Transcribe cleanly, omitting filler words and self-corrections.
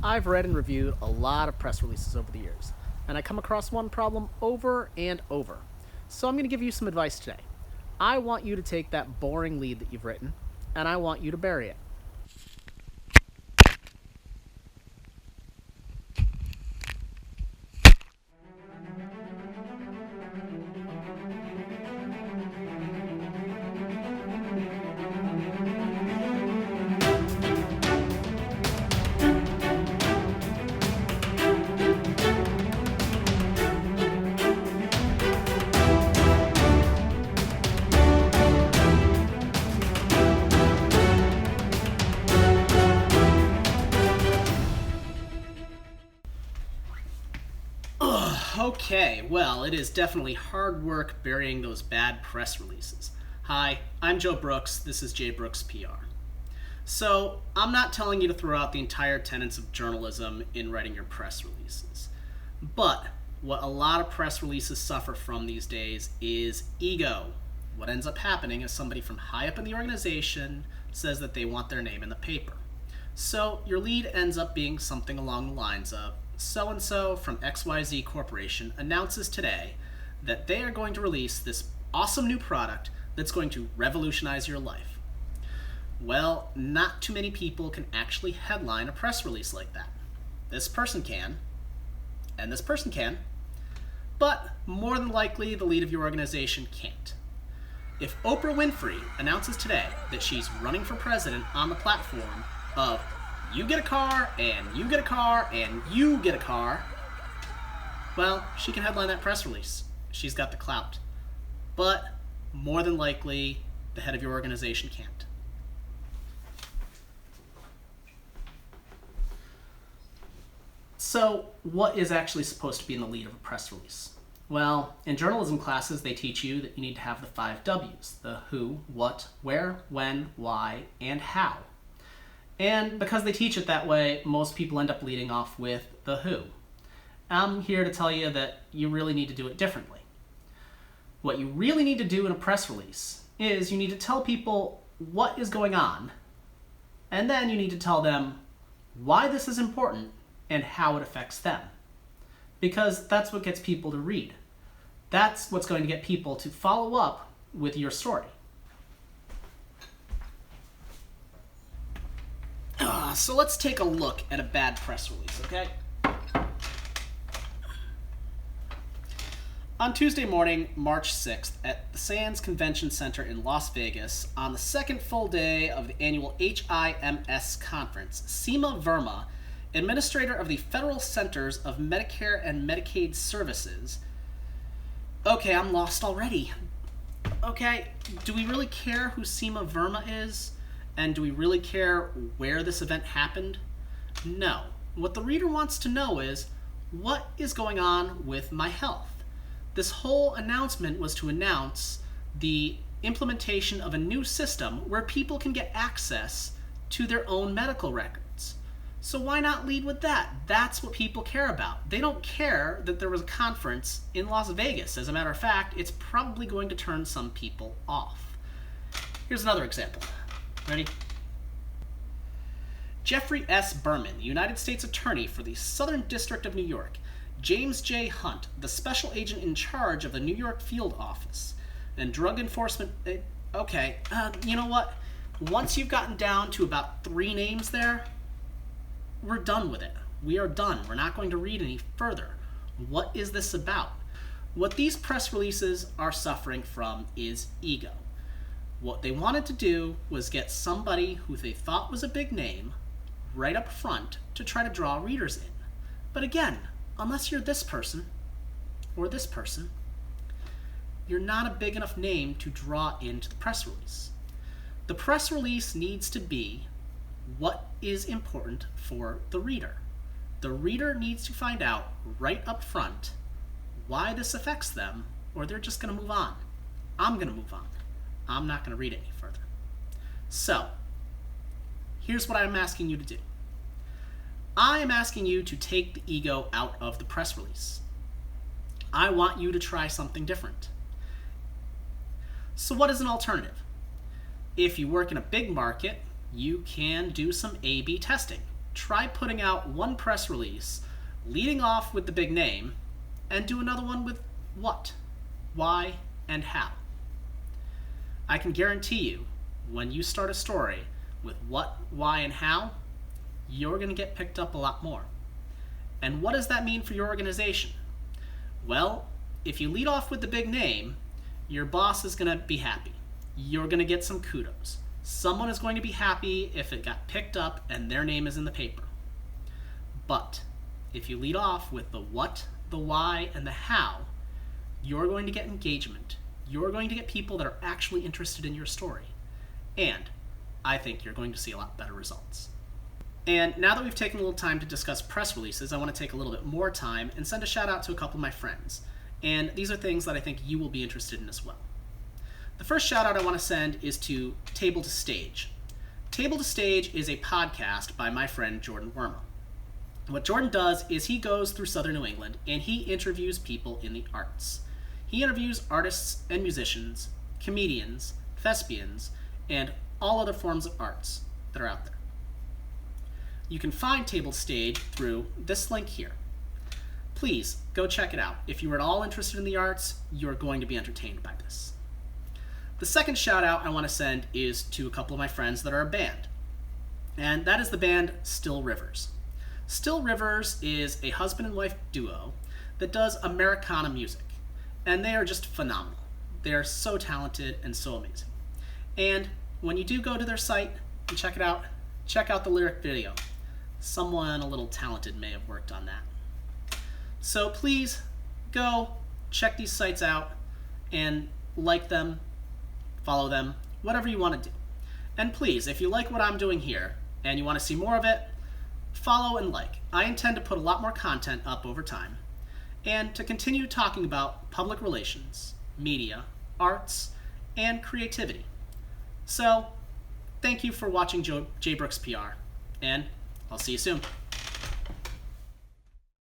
I've read and reviewed a lot of press releases over the years, and I come across one problem over and over. So I'm going to give you some advice today. I want you to take that boring lead that you've written, and I want you to bury it. Okay, well, it is definitely hard work burying those bad press releases. Hi, I'm Joe Brooks. This is JBrooksPR. So, I'm not telling you to throw out the entire tenets of journalism in writing your press releases. But what a lot of press releases suffer from these days is ego. What ends up happening is somebody from high up in the organization says that they want their name in the paper. So, your lead ends up being something along the lines of, so-and-so from XYZ Corporation announces today that they are going to release this awesome new product that's going to revolutionize your life. Well, not too many people can actually headline a press release like that. This person can, and this person can, but more than likely the lead of your organization can't. If Oprah Winfrey announces today that she's running for president on the platform of you get a car, and you get a car, and you get a car, well, she can headline that press release. She's got the clout. But more than likely, the head of your organization can't. So, what is actually supposed to be in the lead of a press release? Well, in journalism classes, they teach you that you need to have the 5 W's: the who, what, where, when, why, and how. And because they teach it that way, most people end up leading off with the who. I'm here to tell you that you really need to do it differently. What you really need to do in a press release is you need to tell people what is going on, and then you need to tell them why this is important and how it affects them. Because that's what gets people to read. That's what's going to get people to follow up with your story. So let's take a look at a bad press release, okay? On Tuesday morning, March 6th, at the Sands Convention Center in Las Vegas, on the second full day of the annual HIMS conference, Seema Verma, administrator of the Federal Centers of Medicare and Medicaid Services... Okay, I'm lost already. Okay, do we really care who Seema Verma is? And do we really care where this event happened? No. What the reader wants to know is, what is going on with my health? This whole announcement was to announce the implementation of a new system where people can get access to their own medical records. So why not lead with that? That's what people care about. They don't care that there was a conference in Las Vegas. As a matter of fact, it's probably going to turn some people off. Here's another example. Ready? Jeffrey S. Berman, the United States Attorney for the Southern District of New York. James J. Hunt, the Special Agent in charge of the New York Field Office. And Drug Enforcement... you know what? Once you've gotten down to about 3 names there, we're done with it. We are done. We're not going to read any further. What is this about? What these press releases are suffering from is ego. What they wanted to do was get somebody who they thought was a big name right up front to try to draw readers in. But again, unless you're this person or this person, you're not a big enough name to draw into the press release. The press release needs to be what is important for the reader. The reader needs to find out right up front why this affects them, or they're just going to move on. I'm going to move on. I'm not going to read it any further. So, here's what I'm asking you to do. I am asking you to take the ego out of the press release. I want you to try something different. So what is an alternative? If you work in a big market, you can do some A/B testing. try putting out one press release, leading off with the big name, and do another one with what, why, and how. I can guarantee you, when you start a story with what, why, and how, you're going to get picked up a lot more. And what does that mean for your organization? Well, if you lead off with the big name, your boss is going to be happy. You're going to get some kudos. Someone is going to be happy if it got picked up and their name is in the paper. But if you lead off with the what, the why, and the how, you're going to get engagement. You're going to get people that are actually interested in your story. And I think you're going to see a lot better results. And now that we've taken a little time to discuss press releases, I want to take a little bit more time and send a shout out to a couple of my friends. And these are things that I think you will be interested in as well. The first shout out I want to send is to Table to Stage. Table to Stage is a podcast by my friend Jordan Worma. What Jordan does is he goes through Southern New England and he interviews people in the arts. He interviews artists and musicians, comedians, thespians, and all other forms of arts that are out there. You can find Table to Stage through this link here. Please go check it out. If you are at all interested in the arts, you're going to be entertained by this. The second shout out I want to send is to a couple of my friends that are a band. And that is the band Still Rivers. Still Rivers is a husband and wife duo that does Americana music. And they are just phenomenal. They are so talented and so amazing. And when you do go to their site and check it out, check out the lyric video. Someone a little talented may have worked on that. So please go check these sites out and like them, follow them, whatever you want to do. And please, if you like what I'm doing here and you want to see more of it, follow and like. I intend to put a lot more content up over time and to continue talking about public relations, media, arts, and creativity. So, thank you for watching JBrooksPR, and I'll see you soon.